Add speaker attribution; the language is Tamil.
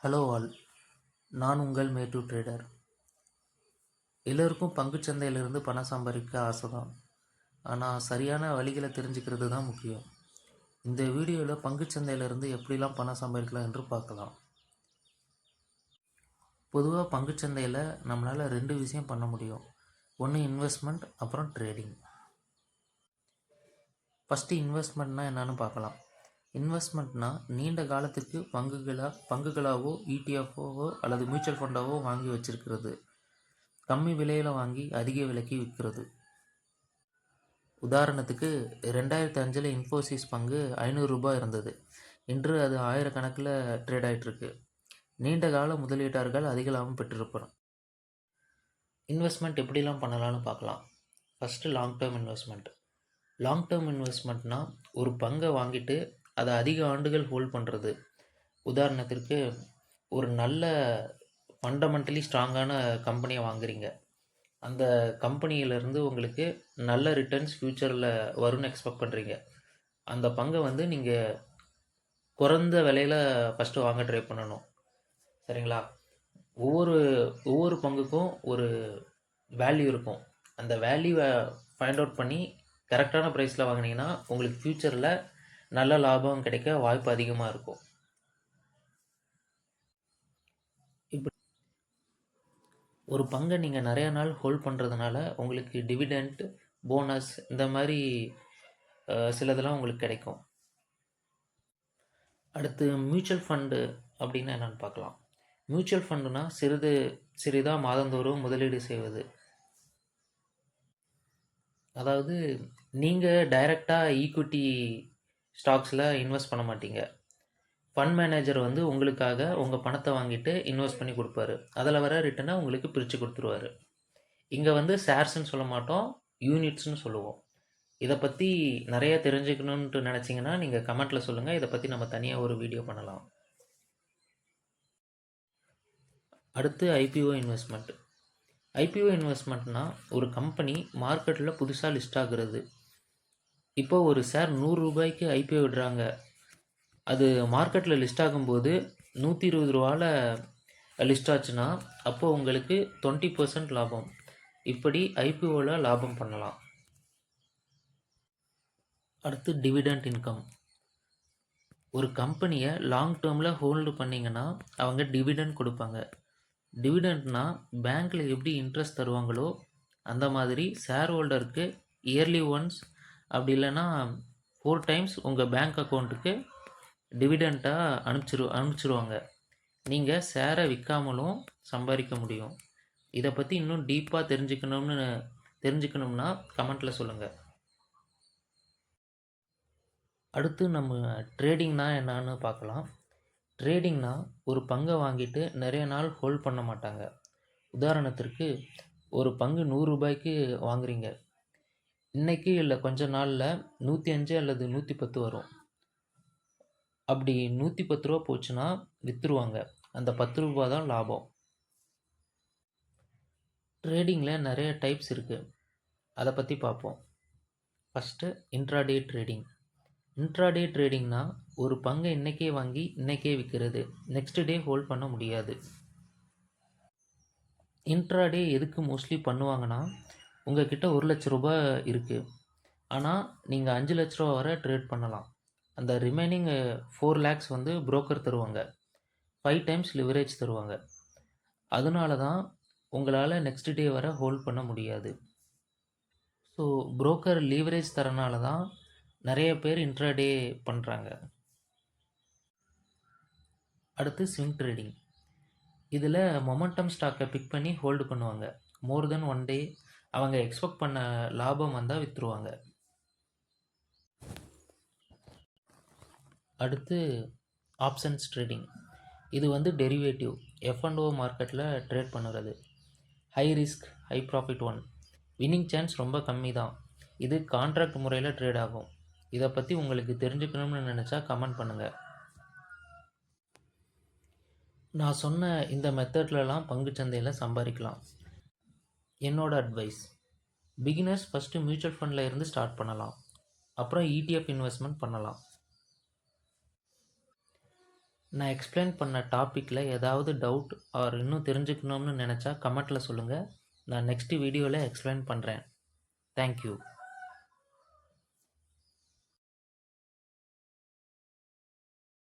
Speaker 1: ஹலோ ஆல், நான் உங்கள் மேட்டு ட்ரேடர். எல்லோருக்கும் பங்குச்சந்தையிலிருந்து பணம் சம்பாதிக்க ஆசை தான். ஆனால் சரியான வழிகளை தெரிஞ்சுக்கிறது தான் முக்கியம். இந்த வீடியோவில் பங்குச்சந்தையிலிருந்து எப்படிலாம் பணம் சம்பாதிக்கலாம் என்று பார்க்கலாம். பொதுவாக பங்குச்சந்தையில் நம்மளால் 2 விஷயம் பண்ண முடியும். ஒன்று இன்வெஸ்ட்மெண்ட், அப்புறம் ட்ரேடிங். ஃபஸ்ட்டு இன்வெஸ்ட்மெண்ட்னா என்னன்னு பார்க்கலாம். இன்வெஸ்ட்மெண்ட்னா நீண்ட காலத்துக்கு பங்குகளாவோ இடிஎஃப்ஓவோ அல்லது மியூச்சுவல் ஃபண்டாவோ வாங்கி வச்சிருக்கிறது. கம்மி விலையில் வாங்கி அதிக விலைக்கு விற்கிறது. உதாரணத்துக்கு 2005 இன்ஃபோசிஸ் பங்கு ரூ. 500 இருந்தது. இன்று அது ஆயிரக்கணக்கில் ட்ரேட் ஆகிட்டுருக்கு. நீண்ட கால முதலீட்டாளர்கள் அதிக லாபம் பெற்றிருப்பாங்க. இன்வெஸ்ட்மெண்ட் எப்படிலாம் பண்ணலான்னு பார்க்கலாம். First long term investment. Long term இன்வெஸ்ட்மெண்ட்னால் ஒரு பங்கை வாங்கிட்டு அதை அதிக ஆண்டுகள் ஹோல்ட் பண்ணுறது. உதாரணத்திற்கு ஒரு நல்ல ஃபண்டமெண்டலி ஸ்ட்ராங்கான கம்பெனியை வாங்குறீங்க. அந்த கம்பெனியிலேருந்து உங்களுக்கு நல்ல ரிட்டர்ன்ஸ் ஃப்யூச்சரில் வரும்னு எக்ஸ்பெக்ட் பண்ணுறீங்க. அந்த பங்கை நீங்கள் குறைந்த விலையில் ஃபஸ்ட்டு வாங்க ட்ரை பண்ணணும். சரிங்களா? ஒவ்வொரு ஒவ்வொரு பங்குக்கும் ஒரு வேல்யூ இருக்கும். அந்த வேல்யூவை ஃபைண்ட் அவுட் பண்ணி கரெக்டான ப்ரைஸில் வாங்கினீங்கன்னா உங்களுக்கு ஃப்யூச்சரில் நல்ல லாபம் கிடைக்க வாய்ப்பு அதிகமாக இருக்கும். இப்படி ஒரு பங்கை நீங்கள் நிறைய நாள் ஹோல்ட் பண்ணுறதுனால உங்களுக்கு டிவிடெண்ட், போனஸ் இந்த மாதிரி சிலதெல்லாம் உங்களுக்கு கிடைக்கும். அடுத்து மியூச்சுவல் ஃபண்டு அப்படின்னா என்னென்னு பார்க்கலாம். மியூச்சுவல் ஃபண்டுனா சிறிதாக மாதந்தோறும் முதலீடு செய்வது. அதாவது நீங்கள் டைரெக்டாக ஈக்விட்டி ஸ்டாக்ஸில் இன்வெஸ்ட் பண்ண மாட்டீங்க. ஃபண்ட் மேனேஜர் உங்களுக்காக உங்கள் பணத்தை வாங்கிட்டு இன்வெஸ்ட் பண்ணி கொடுப்பாரு. அதில் வர ரிட்டனை உங்களுக்கு பிரித்து கொடுத்துருவாரு. இங்கே ஷேர்ஸ்ன்னு சொல்ல மாட்டோம், யூனிட்ஸ்னு சொல்லுவோம். இதை பற்றி நிறைய தெரிஞ்சுக்கணுன்ட்டு நினச்சிங்கன்னா நீங்கள் கமெண்ட்டில் சொல்லுங்கள். இதை பற்றி நம்ம தனியாக ஒரு வீடியோ பண்ணலாம். அடுத்து ஐபிஓ இன்வெஸ்ட்மெண்ட். ஐபிஓ இன்வெஸ்ட்மெண்ட்னா ஒரு கம்பெனி மார்க்கெட்டில் புதுசாக லிஸ்ட் ஆகுறது. இப்போ ஒரு ஷேர் ரூ. 100 ஐபிஓ விடுறாங்க. அது மார்க்கெட்டில் லிஸ்ட் ஆகும்போது ரூ. 120 லிஸ்ட் ஆச்சுன்னா அப்போது உங்களுக்கு 20% லாபம். இப்படி ஐபிஓவில் லாபம் பண்ணலாம். அடுத்து டிவிடெண்ட் இன்கம். ஒரு கம்பெனியை லாங் டேர்மில் ஹோல்டு பண்ணிங்கன்னா அவங்க டிவிடெண்ட் கொடுப்பாங்க. டிவிடெண்ட்னா பேங்க்கில் எப்படி இன்ட்ரெஸ்ட் தருவாங்களோ அந்த மாதிரி ஷேர் ஹோல்டருக்கு இயர்லி ஒன்ஸ், அப்படி இல்லைன்னா 4 டைம்ஸ் உங்கள் பேங்க் அக்கௌண்ட்டுக்கு டிவிடெண்ட்டாக அனுப்பிச்சிருவாங்க. நீங்கள் ஷேரை விற்காமலும் சம்பாதிக்க முடியும். இதை பற்றி இன்னும் டீப்பாக தெரிஞ்சுக்கணும்னா கமெண்ட்டில் சொல்லுங்கள். அடுத்து நம்ம ட்ரேடிங்னா என்னன்னு பார்க்கலாம். ட்ரேடிங்னா ஒரு பங்கை வாங்கிட்டு நிறைய நாள் ஹோல்ட் பண்ண மாட்டாங்க. உதாரணத்திற்கு ஒரு பங்கு ரூ. 100 வாங்குறீங்க. இன்றைக்கி இல்லை கொஞ்ச நாளில் 105 அல்லது 110 வரும். அப்படி 110 ரூபா போச்சுன்னா விற்றுருவாங்க. அந்த 10 ரூபா தான் லாபம். ட்ரேடிங்கில் நிறைய டைப்ஸ் இருக்குது. அதை பற்றி பார்ப்போம். First intraday trading. இன்ட்ராடே ட்ரேடிங்னா ஒரு பங்கை இன்றைக்கே வாங்கி இன்றைக்கே விற்கிறது. நெக்ஸ்ட் டே ஹோல்ட் பண்ண முடியாது. இன்ட்ராடே எதுக்கு மோஸ்ட்லி பண்ணுவாங்கன்னா, உங்கள்கிட்ட 1,00,000 இருக்குது, ஆனால் நீங்கள் 5,00,000 வரை ட்ரேட் பண்ணலாம். அந்த ரிமைனிங் 4 lakhs புரோக்கர் தருவாங்க. 5 டைம்ஸ் லிவரேஜ் தருவாங்க. அதனால தான் உங்களால் நெக்ஸ்ட் டே வரை ஹோல்ட் பண்ண முடியாது. ஸோ புரோக்கர் லீவரேஜ் தரனால தான் நிறைய பேர் இன்ட்ராடே பண்ணுறாங்க. அடுத்து ஸ்விங் ட்ரேடிங். இதில் மொமெண்டம் ஸ்டாக்கை பிக் பண்ணி ஹோல்டு பண்ணுவாங்க. மோர் தென் 1 டே அவங்க எக்ஸ்பெக்ட் பண்ண லாபம் வந்தால் விற்றுருவாங்க. அடுத்து ஆப்ஷன்ஸ் ட்ரேடிங். இது டெரிவேட்டிவ் F&O மார்க்கெட்டில் ட்ரேட் பண்ணுறது. High risk high profit one. Winning chance ரொம்ப கம்மி தான். இது கான்ட்ராக்ட் முறையில் ட்ரேட் ஆகும். இதை பற்றி உங்களுக்கு தெரிஞ்சுக்கணும்னு நினச்சா கமெண்ட் பண்ணுங்கள். நான் சொன்ன இந்த மெத்தட்லலாம் பங்குச்சந்தையில் சம்பாதிக்கலாம். என்னோட அட்வைஸ், பிகினர்ஸ் ஃபஸ்ட்டு மியூச்சுவல் ஃபண்டில் இருந்து ஸ்டார்ட் பண்ணலாம். அப்புறம் ETF இன்வெஸ்ட்மெண்ட் பண்ணலாம். நான் எக்ஸ்பிளைன் பண்ண டாப்பிக்கில் ஏதாவது டவுட் ஆர் இன்னும் தெரிஞ்சுக்கணும்னு நினச்சா கமெண்ட்டில் சொல்லுங்கள். நான் நெக்ஸ்ட் வீடியோவில் எக்ஸ்பிளைன் பண்ணுறேன். தேங்க்யூ.